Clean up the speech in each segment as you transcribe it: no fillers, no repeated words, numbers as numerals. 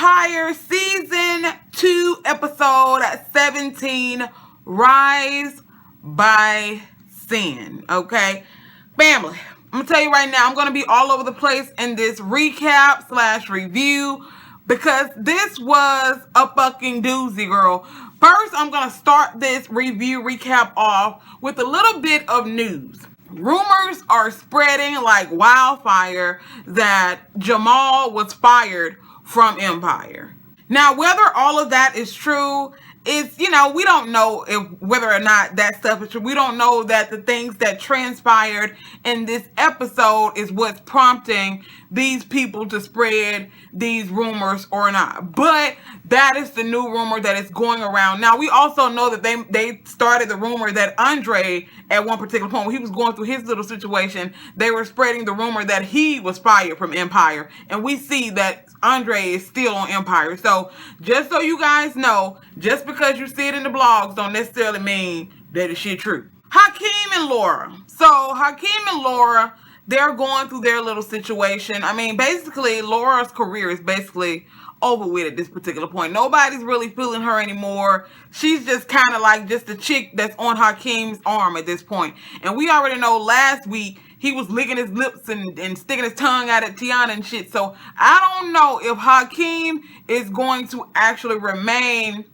Empire Season 2, Episode 17, Rise by Sin, okay? Family, I'm going to tell you right now, I'm going to be all over the place in this recap / review because this was a fucking doozy, girl. First, I'm going to start this review recap off with a little bit of news. Rumors are spreading like wildfire that Jamal was fired from Empire. Now, whether all of that is true, is, we don't know whether or not that stuff is true. We don't know that the things that transpired in this episode is what's prompting these people to spread these rumors or not. But that is the new rumor that is going around. Now, we also know that they started the rumor that Andre, at one particular point, when he was going through his little situation, they were spreading the rumor that he was fired from Empire. And we see that Andre is still on Empire. So, just so you guys know, just because you see it in the blogs don't necessarily mean that it's shit true. Hakeem and Laura. So, Hakeem and Laura, they're going through their little situation. I mean, basically, Laura's career is basically over with at this particular point. Nobody's really feeling her anymore. She's just kind of like just the chick that's on Hakeem's arm at this point. And we already know last week he was licking his lips and sticking his tongue out at Tiana and shit. So I don't know if Hakeem is going to actually remain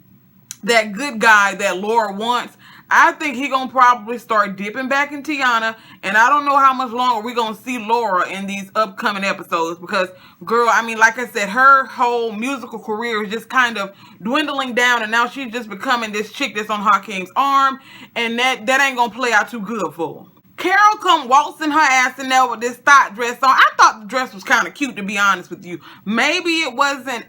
that good guy that Laura wants. I think he gonna probably start dipping back in Tiana, and I don't know how much longer we gonna see Laura in these upcoming episodes because, girl, I mean, like I said, her whole musical career is just kind of dwindling down, and now she's just becoming this chick that's on Hakeem's arm, and that ain't gonna play out too good for her. Carol come waltzing her ass in there with this thought dress on. I thought the dress was kind of cute, to be honest with you. Maybe it wasn't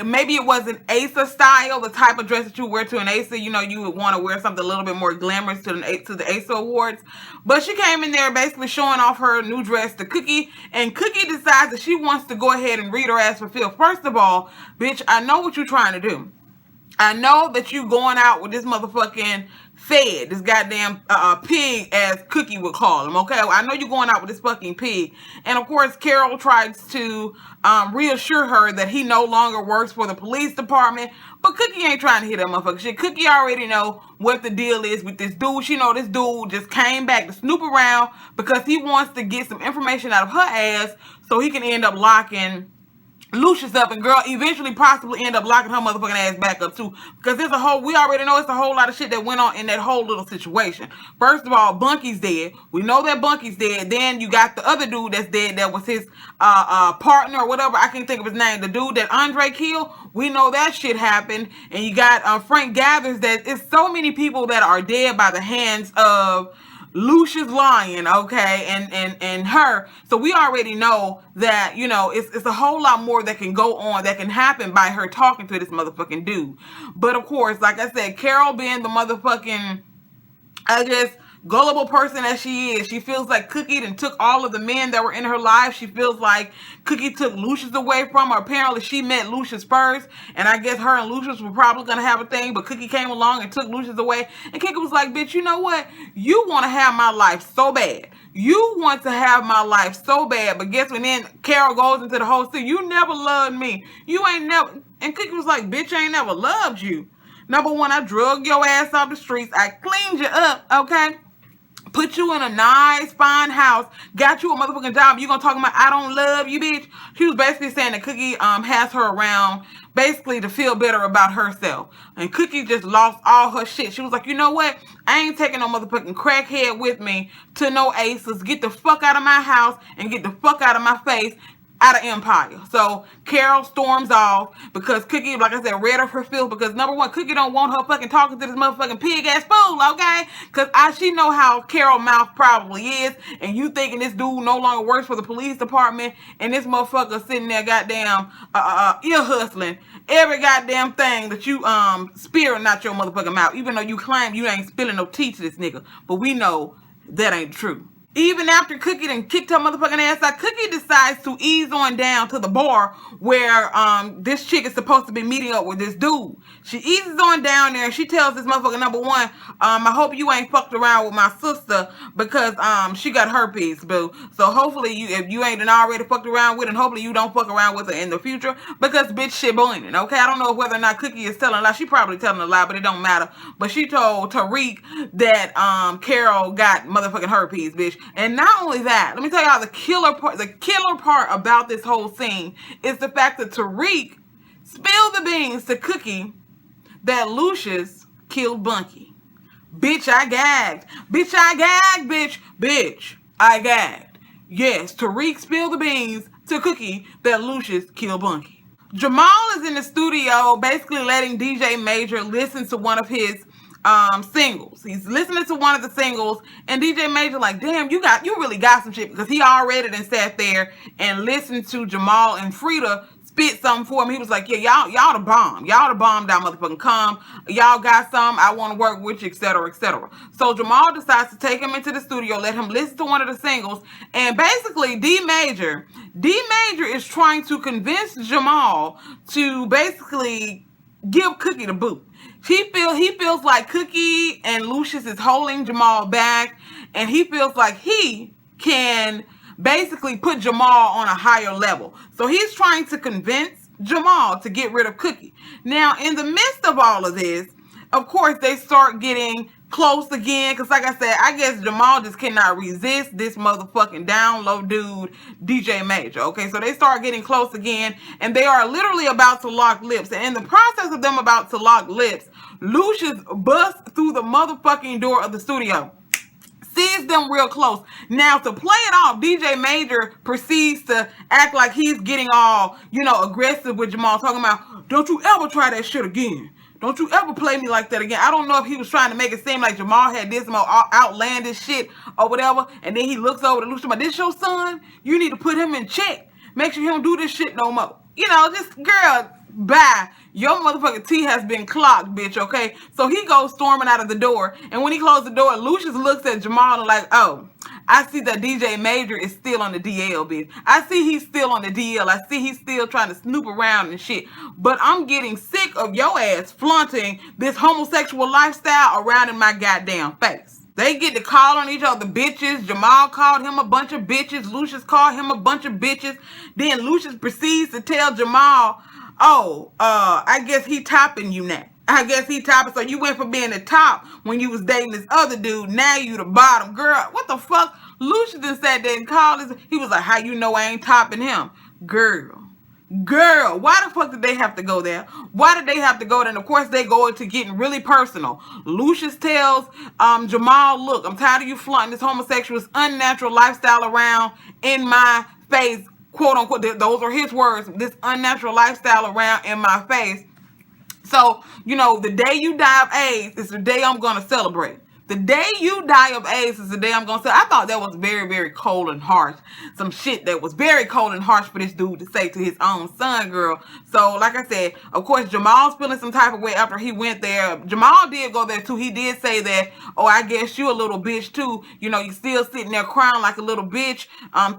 maybe it wasn't Asa style, the type of dress that you wear to an Asa. You would want to wear something a little bit more glamorous to the Asa Awards. But she came in there basically showing off her new dress to Cookie, and Cookie decides that she wants to go ahead and read her ass for Phil. First of all, bitch, I know what you're trying to do. I know that you going out with this motherfucking fed, this goddamn pig, as Cookie would call him, okay? I know you're going out with this fucking pig. And, of course, Carol tries to reassure her that he no longer works for the police department. But Cookie ain't trying to hear that motherfucking shit. Cookie already know what the deal is with this dude. She know this dude just came back to snoop around because he wants to get some information out of her ass so he can end up locking Lucious up, and girl, eventually possibly end up locking her motherfucking ass back up too. Because we already know it's a whole lot of shit that went on in that whole little situation. First of all, Bunky's dead. We know that Bunky's dead. Then you got the other dude that's dead that was his partner or whatever. I can't think of his name. The dude that Andre killed. We know that shit happened. And you got Frank Gathers. That it's so many people that are dead by the hands of Lucious Lyons, okay, and her. So we already know that, it's a whole lot more that can go on, that can happen by her talking to this motherfucking dude. But of course, like I said, Carol being the motherfucking, I guess, gullible person as she is, she feels like Cookie done took all of the men that were in her life. She feels like Cookie took Lucious away from her. Apparently, she met Lucious first, and I guess her and Lucious were probably going to have a thing, but Cookie came along and took Lucious away, and Cookie was like, bitch, you know what? You want to have my life so bad. You want to have my life so bad, but guess when then Carol goes into the whole thing, you never loved me. You ain't never, and Cookie was like, bitch, I ain't never loved you. Number one, I drug your ass off the streets. I cleaned you up, okay? Put you in a nice, fine house. Got you a motherfucking job. You gonna talk about I don't love you, bitch? She was basically saying that Cookie has her around basically to feel better about herself. And Cookie just lost all her shit. She was like, you know what? I ain't taking no motherfucking crackhead with me to no aces. Get the fuck out of my house and get the fuck out of my face. Out of Empire. So Carol storms off because Cookie, like I said, read of her filth because number one, Cookie don't want her fucking talking to this motherfucking pig ass fool, okay? Because she know how Carol mouth probably is, and you thinking this dude no longer works for the police department, and this motherfucker sitting there goddamn ear hustling every goddamn thing that you spearing out your motherfucking mouth, even though you claim you ain't spilling no tea to this nigga. But we know that ain't true. Even after Cookie done kicked her motherfucking ass out, Cookie decides to ease on down to the bar where this chick is supposed to be meeting up with this dude. She eases on down there and she tells this motherfucker, number one, I hope you ain't fucked around with my sister because she got herpes, boo. So hopefully if you ain't already fucked around with her, and hopefully you don't fuck around with her in the future because bitch shit boiling, okay? I don't know whether or not Cookie is telling a lie. She probably telling a lie, but it don't matter. But she told Tariq that Carol got motherfucking herpes, bitch. And not only that, let me tell y'all the killer part about this whole scene is the fact that Tariq spilled the beans to Cookie that Lucious killed Bunky. Bitch, I gagged. Bitch, I gagged, bitch. Bitch, I gagged. Yes, Tariq spilled the beans to Cookie that Lucious killed Bunky. Jamal is in the studio basically letting DJ Major listen to one of his singles. He's listening to one of the singles and DJ Major like, damn, you really got some shit, because he already done sat there and listened to Jamal and Frida spit something for him. He was like, yeah, y'all the bomb. Y'all the bomb down motherfucking come. Y'all got some. I want to work with you, etc., etc. So Jamal decides to take him into the studio, let him listen to one of the singles, and basically D Major is trying to convince Jamal to basically give Cookie the boot. He feels like Cookie and Lucious is holding Jamal back, and he feels like he can basically put Jamal on a higher level. So he's trying to convince Jamal to get rid of Cookie. Now, in the midst of all of this, of course, they start getting close again, because like I said, I guess Jamal just cannot resist this motherfucking down low dude, DJ Major. Okay, so they start getting close again, and they are literally about to lock lips. And in the process of them about to lock lips, Lucious busts through the motherfucking door of the studio, sees them real close. Now, to play it off, DJ Major proceeds to act like he's getting all, aggressive with Jamal, talking about, don't you ever try that shit again. Don't you ever play me like that again. I don't know if he was trying to make it seem like Jamal had this more outlandish shit or whatever. And then he looks over to Lucious, but this your son? You need to put him in check. Make sure he don't do this shit no more. Just, girl, bye. Your motherfucking T has been clocked, bitch, okay? So he goes storming out of the door. And when he closed the door, Lucious looks at Jamal and like, oh, I see that DJ Major is still on the DL, bitch. I see he's still on the DL. I see he's still trying to snoop around and shit. But I'm getting sick of your ass flaunting this homosexual lifestyle around in my goddamn face. They get to call on each other bitches. Jamal called him a bunch of bitches. Lucious called him a bunch of bitches. Then Lucious proceeds to tell Jamal, oh, I guess he topping you now. I guess he topping. So you went from being the top when you was dating this other dude. Now you the bottom. Girl, what the fuck? Lucious then sat there and called this. He was like, how you know I ain't topping him? Girl, why the fuck did they have to go there? Why did they have to go there? And of course they go into getting really personal. Lucious tells Jamal, look, I'm tired of you flaunting this homosexual, unnatural lifestyle around in my face. Quote unquote, those are his words, this unnatural lifestyle around in my face. So, the day you die of AIDS is the day I'm going to celebrate. The day you die of AIDS is the day I'm going to say. I thought that was very, very cold and harsh. Some shit that was very cold and harsh for this dude to say to his own son, girl. So, like I said, of course, Jamal's feeling some type of way after he went there. Jamal did go there, too. He did say that, oh, I guess you a little bitch, too. You still sitting there crying like a little bitch.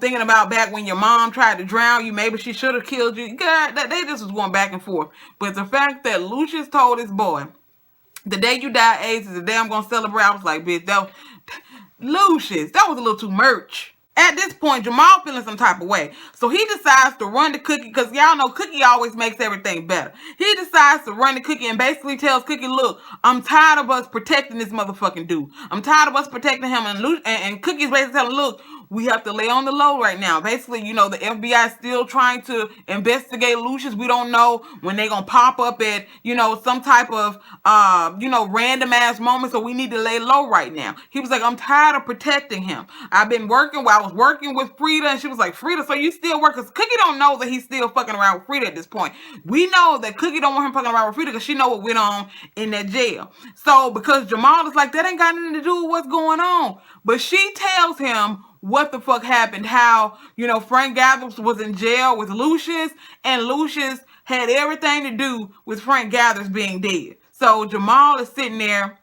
Thinking about back when your mom tried to drown you. Maybe she should have killed you. God, they just was going back and forth. But the fact that Lucious told his boy, the day you die of AIDS is the day I'm going to celebrate. I was like, bitch, Lucious, that was a little too much. At this point, Jamal feeling some type of way. So he decides to run the Cookie, because y'all know Cookie always makes everything better. He decides to run the Cookie and basically tells Cookie, look, I'm tired of us protecting this motherfucking dude. I'm tired of us protecting him. And Cookie's basically telling, look, we have to lay on the low right now. Basically, the FBI is still trying to investigate Lucious. We don't know when they're going to pop up at, some type of, random ass moment. So we need to lay low right now. He was like, I'm tired of protecting him. I was working with Frida, and she was like, Frida, so you still work? Because Cookie don't know that he's still fucking around with Frida at this point. We know that Cookie don't want him fucking around with Frida because she know what went on in that jail. So because Jamal is like, that ain't got nothing to do with what's going on. But she tells him what the fuck happened, how, Frank Gathers was in jail with Lucious, and Lucious had everything to do with Frank Gathers being dead. So Jamal is sitting there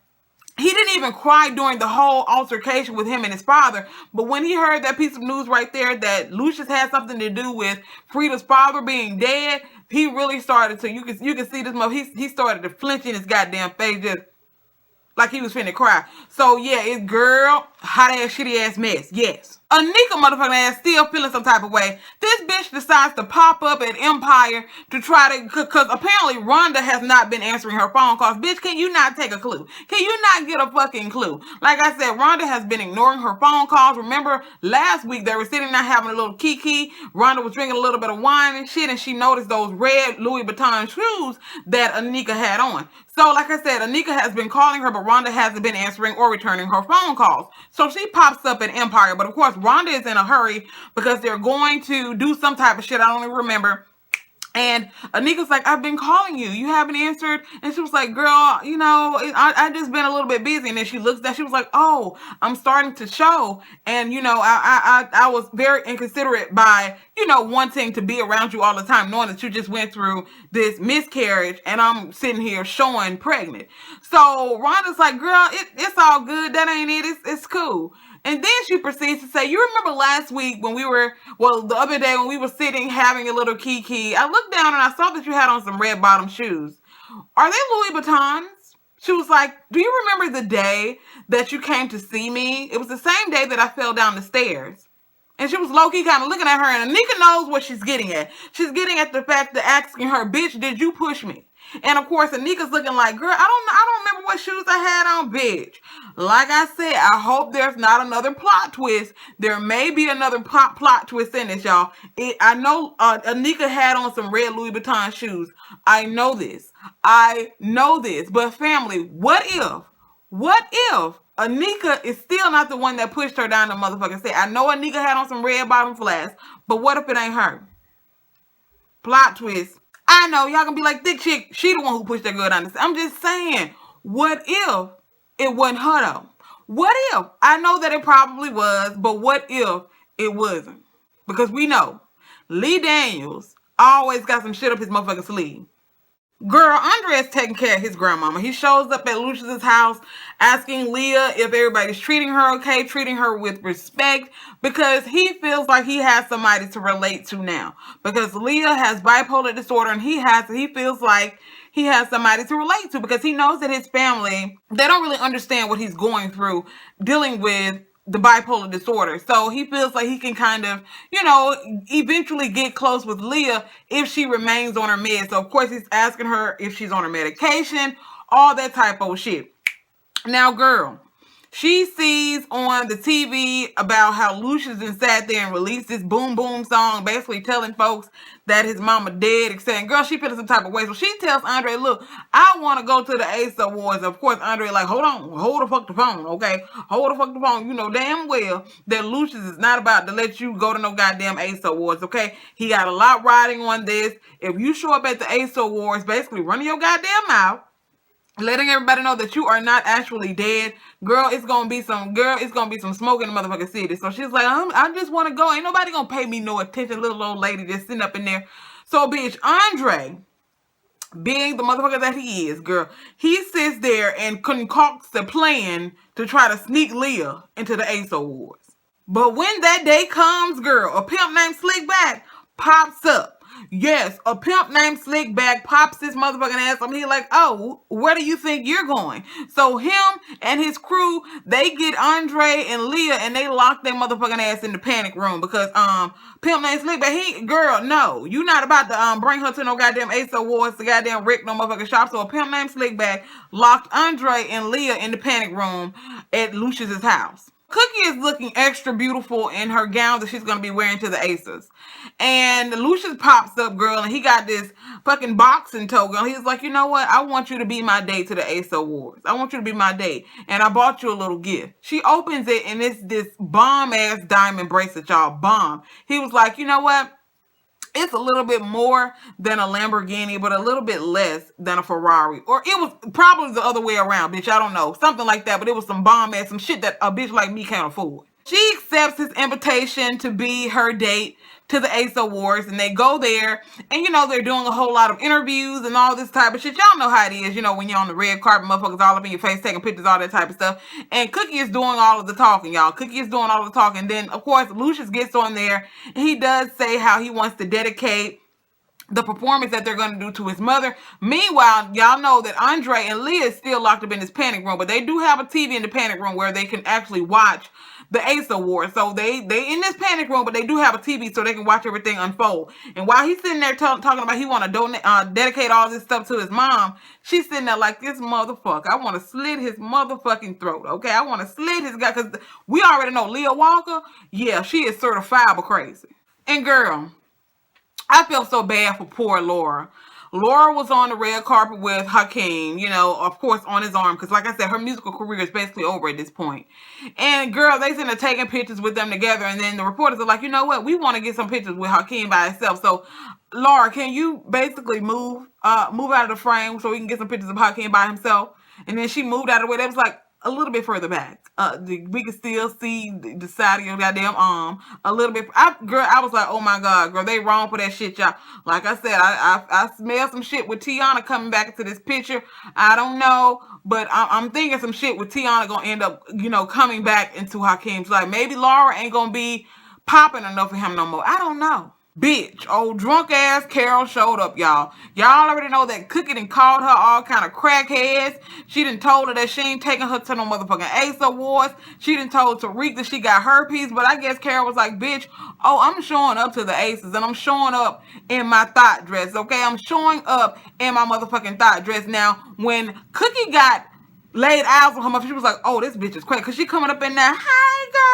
he didn't even cry during the whole altercation with him and his father. But when he heard that piece of news right there that Lucious had something to do with Frida's father being dead, he really started to, you can see this, he started to flinch in his goddamn face, just like he was finna cry. So yeah, it's girl, hot ass, shitty ass mess. Yes. Anika motherfucking ass still feeling some type of way. This bitch decides to pop up at Empire to try to, cause apparently Rhonda has not been answering her phone calls. Bitch, can you not take a clue? Can you not get a fucking clue? Like I said, Rhonda has been ignoring her phone calls. Remember last week they were sitting there having a little kiki. Rhonda was drinking a little bit of wine and shit, and she noticed those red Louis Vuitton shoes that Anika had on. So like I said, Anika has been calling her, but Rhonda hasn't been answering or returning her phone calls. So she pops up at Empire, but of course Rhonda is in a hurry because they're going to do some type of shit. I don't even remember. And Anika's like, I've been calling you. You haven't answered. And she was like, girl, you know, I just been a little bit busy. And then she looks at, she was like, oh, I'm starting to show. And, you know, I was very inconsiderate by, you know, wanting to be around you all the time, knowing that you just went through this miscarriage and I'm sitting here showing pregnant. So Rhonda's like, girl, it's all good. That ain't it. It's cool. And then she proceeds to say, you remember last week when we were, well, the other day when we were sitting having a little kiki, I looked down and I saw that you had on some red bottom shoes. Are they Louis Vuittons? She was like, do you remember the day that you came to see me? It was the same day that I fell down the stairs. And she was low-key kind of looking at her, and Anika knows what she's getting at. She's getting at the fact that asking her, bitch, did you push me? And of course, Anika's looking like, girl, I don't remember what shoes I had on, bitch. Like I said, I hope there's not another plot twist. There may be another plot twist in this, y'all. I know Anika had on some red Louis Vuitton shoes. I know this. But family, what if Anika is still not the one that pushed her down the motherfucking stairs? I know Anika had on some red bottom flats, but what if it ain't her? Plot twist. I know y'all gonna be like, Thick Chick, she the one who pushed that girl down the stairs. I'm just saying, what if it wasn't her though? What if? I know that it probably was, but what if it wasn't? Because we know Lee Daniels always got some shit up his motherfucking sleeve. Girl, Andre is taking care of his grandmama. He shows up at Lucious's house asking Leah if everybody's treating her okay, treating her with respect, because he feels like he has somebody to relate to now. Because Leah has bipolar disorder and he feels like he has somebody to relate to because he knows that his family, they don't really understand what he's going through dealing with the bipolar disorder. So he feels like he can kind of, you know, eventually get close with Leah if she remains on her meds. So of course he's asking her if she's on her medication, all that type of shit. Now, girl, she sees on the TV about how Lucious sat there and released this boom boom song, basically telling folks that his mama dead, etc. Girl, she feeling some type of way. So she tells Andre, look, I want to go to the Ace Awards. Of course, Andre like, hold the fuck the phone, okay? Hold the fuck the phone. You know damn well that Lucious is not about to let you go to no goddamn Ace Awards, okay? He got a lot riding on this. If you show up at the Ace Awards, basically running your goddamn mouth, letting everybody know that you are not actually dead, girl, it's gonna be some smoke in the motherfucking city. So she's like, I just want to go. Ain't nobody gonna pay me no attention. Little old lady just sitting up in there. So bitch, Andre, being the motherfucker that he is, girl, he sits there and concocts a plan to try to sneak Leah into the Ace Awards. But when that day comes, girl, a pimp named Slickback pops up. Yes, a pimp named Slickback pops his motherfucking ass up. He's like, oh, where do you think you're going? So him and his crew, they get Andre and Leah and they lock their motherfucking ass in the panic room because pimp named Slickback, girl, no, you not about to bring her to no goddamn Ace Awards, the goddamn Rick, no motherfucking shop. So a pimp named Slickback locked Andre and Leah in the panic room at Lucious's house. Cookie is looking extra beautiful in her gown that she's going to be wearing to the Aces. And Lucious pops up, girl, and he got this fucking boxing toe, girl. He's like, you know what? I want you to be my date to the Ace Awards. I want you to be my date. And I bought you a little gift. She opens it, and it's this bomb-ass diamond bracelet, y'all. Bomb. He was like, you know what? It's a little bit more than a Lamborghini, but a little bit less than a Ferrari. Or it was probably the other way around, bitch. I don't know. Something like that, but it was some bomb ass, some shit that a bitch like me can't afford. She accepts his invitation to be her date to the Ace Awards, and they go there, and you know, they're doing a whole lot of interviews and all this type of shit. Y'all know how it is, you know, when you're on the red carpet, motherfuckers all up in your face, taking pictures, all that type of stuff. And Cookie is doing all of the talking, y'all. Cookie is doing all of the talking. And then, of course, Lucious gets on there, and he does say how he wants to dedicate the performance that they're going to do to his mother. Meanwhile, y'all know that Andre and Leah is still locked up in this panic room, but they do have a TV in the panic room where they can actually watch the Ace Awards. So they in this panic room, but they do have a TV so they can watch everything unfold. And while he's sitting there talking about he want to dedicate all this stuff to his mom, she's sitting there like, this motherfucker, I want to slit his motherfucking throat, okay? I want to slit his guy, because we already know Leah Walker, yeah, she is certifiable crazy. And girl, I feel so bad for poor Laura. Laura was on the red carpet with Hakeem, you know, of course, on his arm. Because like I said, her musical career is basically over at this point. And girl, they sitting there taking pictures with them together. And then the reporters are like, you know what? We want to get some pictures with Hakeem by himself. So, Laura, can you basically move out of the frame so we can get some pictures of Hakeem by himself? And then she moved out of the way. That was like a little bit further back. We could still see the side of your goddamn arm a little bit. I was like, oh my God, girl, they wrong for that shit, y'all. Like I said, I smell some shit with Tiana coming back into this picture. I don't know, but I'm thinking some shit with Tiana gonna end up, you know, coming back into Hakeem's life. Maybe Laura ain't gonna be popping enough for him no more. I don't know. Bitch, old drunk ass Carol showed up, y'all. Y'all already know that Cookie done called her all kind of crackheads. She done told her that she ain't taking her to no motherfucking Ace Awards. She done told Tariq that she got herpes, but I guess Carol was like, bitch, oh, I'm showing up to the Aces, and I'm showing up in my thought dress, okay? I'm showing up in my motherfucking thought dress. Now, when Cookie got laid eyes on her mother, she was like, oh, this bitch is crazy, because she coming up in there, hey girl.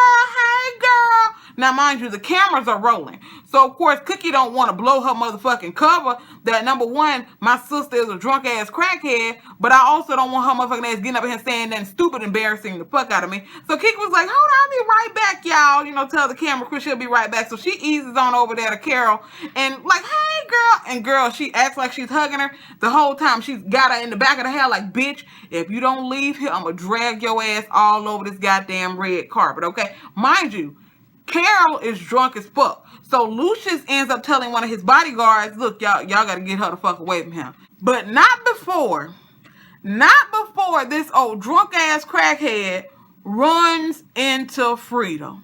Now, mind you, the cameras are rolling. So, of course, Cookie don't want to blow her motherfucking cover that, number one, my sister is a drunk-ass crackhead, but I also don't want her motherfucking ass getting up here saying nothing stupid, embarrassing the fuck out of me. So, Kiki was like, hold on, I'll be right back, y'all. You know, tell the camera crew she'll be right back. So, she eases on over there to Carol and like, hey, girl. And, girl, she acts like she's hugging her the whole time. She's got her in the back of the hair like, bitch, if you don't leave here, I'm going to drag your ass all over this goddamn red carpet, okay? Mind you, Carol is drunk as fuck. So Lucious ends up telling one of his bodyguards, look, y'all got to get her the fuck away from him. But not before this old drunk ass crackhead runs into Frida.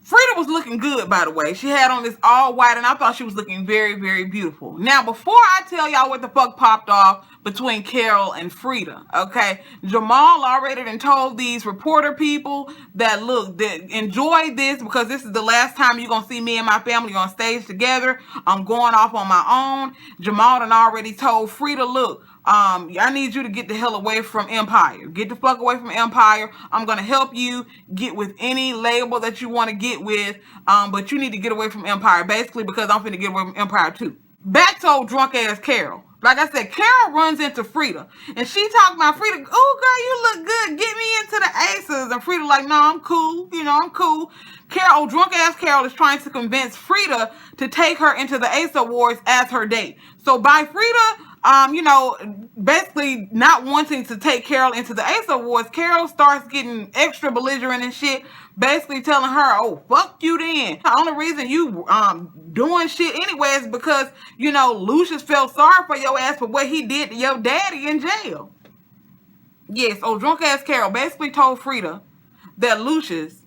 Frida was looking good, by the way. She had on this all white, and I thought she was looking very, very beautiful. Now, before I tell y'all what the fuck popped off between Carol and Frida, okay, Jamal already done told these reporter people that, look, enjoy this, because this is the last time you're going to see me and my family on stage together. I'm going off on my own. Jamal done already told Frida, look, I need you to get the hell away from Empire. Get the fuck away from Empire. I'm going to help you get with any label that you want to get with, but you need to get away from Empire, basically, because I'm finna get away from Empire too. Back to old drunk ass Carol. Like I said, Carol runs into Frida, and she talking about Frida, oh, girl, you look good. Get me into the Aces. And Frida like, no, I'm cool. You know, I'm cool. Carol, drunk ass Carol is trying to convince Frida to take her into the Ace Awards as her date. So by Frida, you know, basically not wanting to take Carol into the Ace Awards, Carol starts getting extra belligerent and shit, basically telling her, oh, fuck you then. The only reason you doing shit anyway is because, you know, Lucious felt sorry for your ass for what he did to your daddy in jail. Yes, old drunk ass Carol basically told Frida that Lucious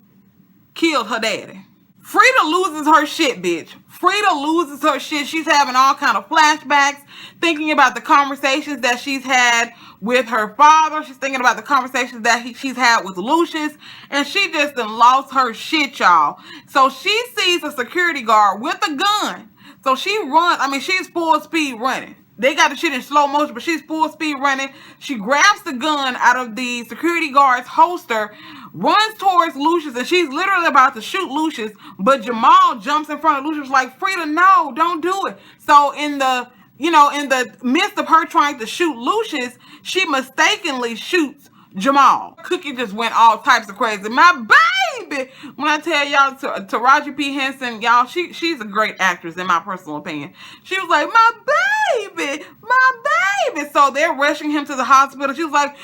killed her daddy. Frida loses her shit, bitch. Frida loses her shit. She's having all kind of flashbacks, thinking about the conversations that she's had with her father. She's thinking about the conversations that she's had with Lucious, and she just done lost her shit, y'all. So she sees a security guard with a gun. So she runs. I mean, she's full speed running. They got the shit in slow motion, but she's full speed running. She grabs the gun out of the security guard's holster, runs towards Lucious, and she's literally about to shoot Lucious, but Jamal jumps in front of Lucious like, Frida, no, don't do it. So in the midst of her trying to shoot Lucious, she mistakenly shoots Jamal. Cookie just went all types of crazy. My baby. When I tell y'all, Taraji P. Henson, y'all, she's a great actress in my personal opinion. She was like, my baby. So they're rushing him to the hospital. She was like,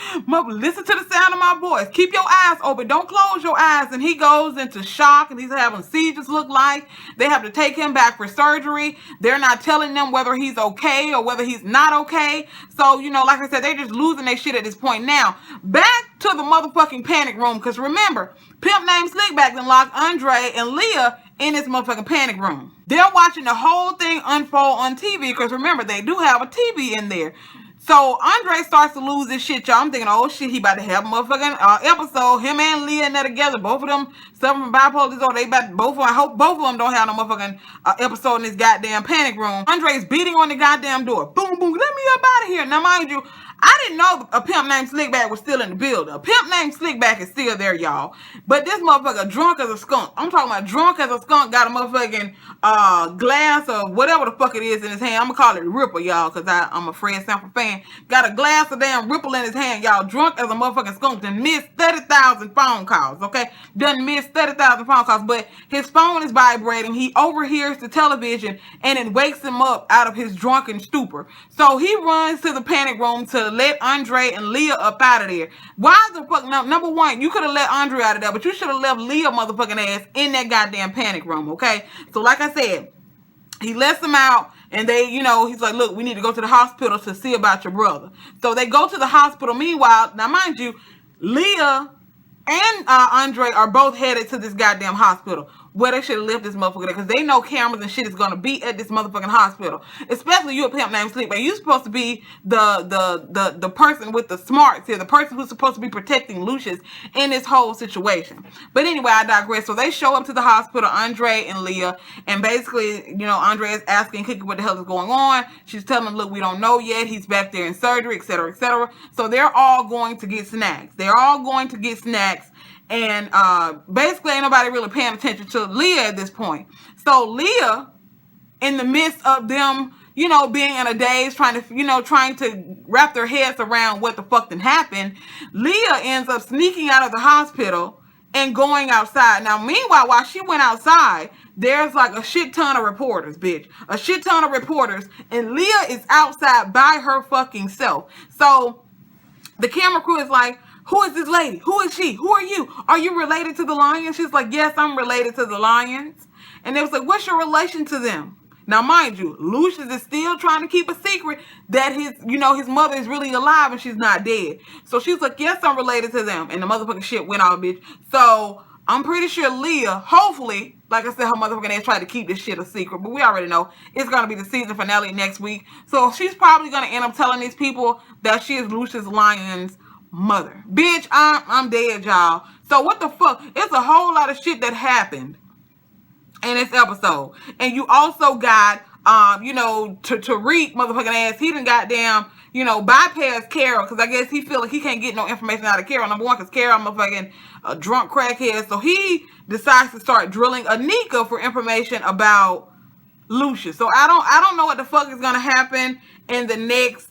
listen to the sound of my voice. Keep your eyes open. Don't close your eyes. And he goes into shock, and he's having seizures, look like. They have to take him back for surgery. They're not telling them whether he's okay or whether he's not okay. So, you know, like I said, they're just losing their shit at this point. Now, back to the motherfucking panic room. Because remember, pimp named Slickback then locked Andre and Leah in this motherfucking panic room. They're watching the whole thing unfold on TV. Because remember, they do have a TV in there. So Andre starts to lose his shit, y'all. I'm thinking, oh shit, he about to have a motherfucking episode. Him and Leah in there together. Both of them suffering from bipolar disorder. They about both of them. I hope both of them don't have no motherfucking episode in this goddamn panic room. Andre's beating on the goddamn door. Boom, boom. Let me up out of here. Now, mind you, I didn't know a pimp named Slickback was still in the building. A pimp named Slickback is still there, y'all. But this motherfucker drunk as a skunk. I'm talking about drunk as a skunk. Got a motherfucking glass or whatever the fuck it is in his hand. I'm gonna call it Ripple, y'all, because I'm a Fred Sanford fan. Got a glass of damn Ripple in his hand, y'all. Drunk as a motherfucking skunk. Done missed 30,000 phone calls, okay? Done missed 30,000 phone calls. But his phone is vibrating. He overhears the television and it wakes him up out of his drunken stupor. So he runs to the panic room to let Andre and Leah up out of there. Why the fuck? No, number one, you could have let Andre out of there, but you should have left Leah motherfucking ass in that goddamn panic room, okay? So like I said, he lets them out, and they, you know, he's like, look, we need to go to the hospital to see about your brother. So they go to the hospital. Meanwhile, now mind you, Leah and Andre are both headed to this goddamn hospital. Where they should have left this motherfucker there, because they know cameras and shit is gonna be at this motherfucking hospital. Especially you a pimp named Slickback. You supposed to be the person with the smarts here, the person who's supposed to be protecting Lucious in this whole situation. But anyway, I digress. So they show up to the hospital, Andre and Leah, and basically, you know, Andre is asking Kiki what the hell is going on. She's telling them, look, we don't know yet. He's back there in surgery, etc., etc. So they're all going to get snacks. They're all going to get snacks. And basically ain't nobody really paying attention to Leah at this point. So Leah, in the midst of them, you know, being in a daze, trying to wrap their heads around what the fuck done happened, Leah ends up sneaking out of the hospital and going outside. Now, meanwhile, while she went outside, there's like a shit ton of reporters, bitch. A shit ton of reporters. And Leah is outside by her fucking self. So the camera crew is like, who is this lady? Who is she? Who are you? Are you related to the Lyons? She's like, yes, I'm related to the Lyons. And they was like, what's your relation to them? Now, mind you, Lucious is still trying to keep a secret that his mother is really alive and she's not dead. So she's like, yes, I'm related to them. And the motherfucking shit went off, bitch. So I'm pretty sure Leah, hopefully, like I said, her motherfucking ass tried to keep this shit a secret. But we already know it's going to be the season finale next week. So she's probably going to end up telling these people that she is Lucious Lyons' mother. Bitch, I'm dead, y'all. So what the fuck? It's a whole lot of shit that happened in this episode. And you also got Tariq motherfucking ass, he done goddamn, bypass Carol, because I guess he feel like he can't get no information out of Carol. Number one, because Carol motherfucking a drunk crackhead. So he decides to start drilling Anika for information about Lucious. So I don't know what the fuck is gonna happen in the next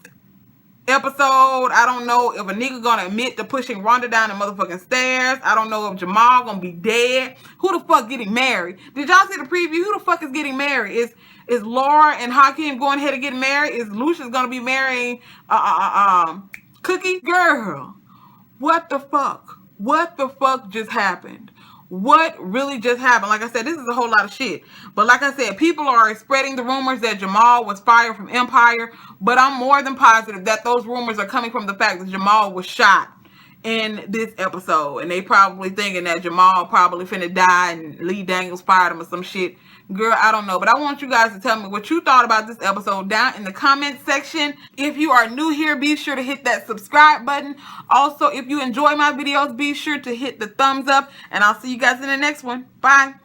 episode. I don't know if Anika gonna admit to pushing Rhonda down the motherfucking stairs. I don't know if Jamal gonna be dead. Who the fuck getting married? Did y'all see the preview? Who the fuck is getting married? Is Laura and Hakeem going ahead and getting married? Is Lucious gonna be marrying Cookie? Girl, what the fuck? What the fuck just happened? What really just happened? Like I said, this is a whole lot of shit. But like I said, people are spreading the rumors that Jamal was fired from Empire. But I'm more than positive that those rumors are coming from the fact that Jamal was shot in this episode. And they probably thinking that Jamal probably finna die and Lee Daniels fired him or some shit. Girl, I don't know. But I want you guys to tell me what you thought about this episode down in the comment section. If you are new here, be sure to hit that subscribe button. Also, if you enjoy my videos, be sure to hit the thumbs up. And I'll see you guys in the next one. Bye.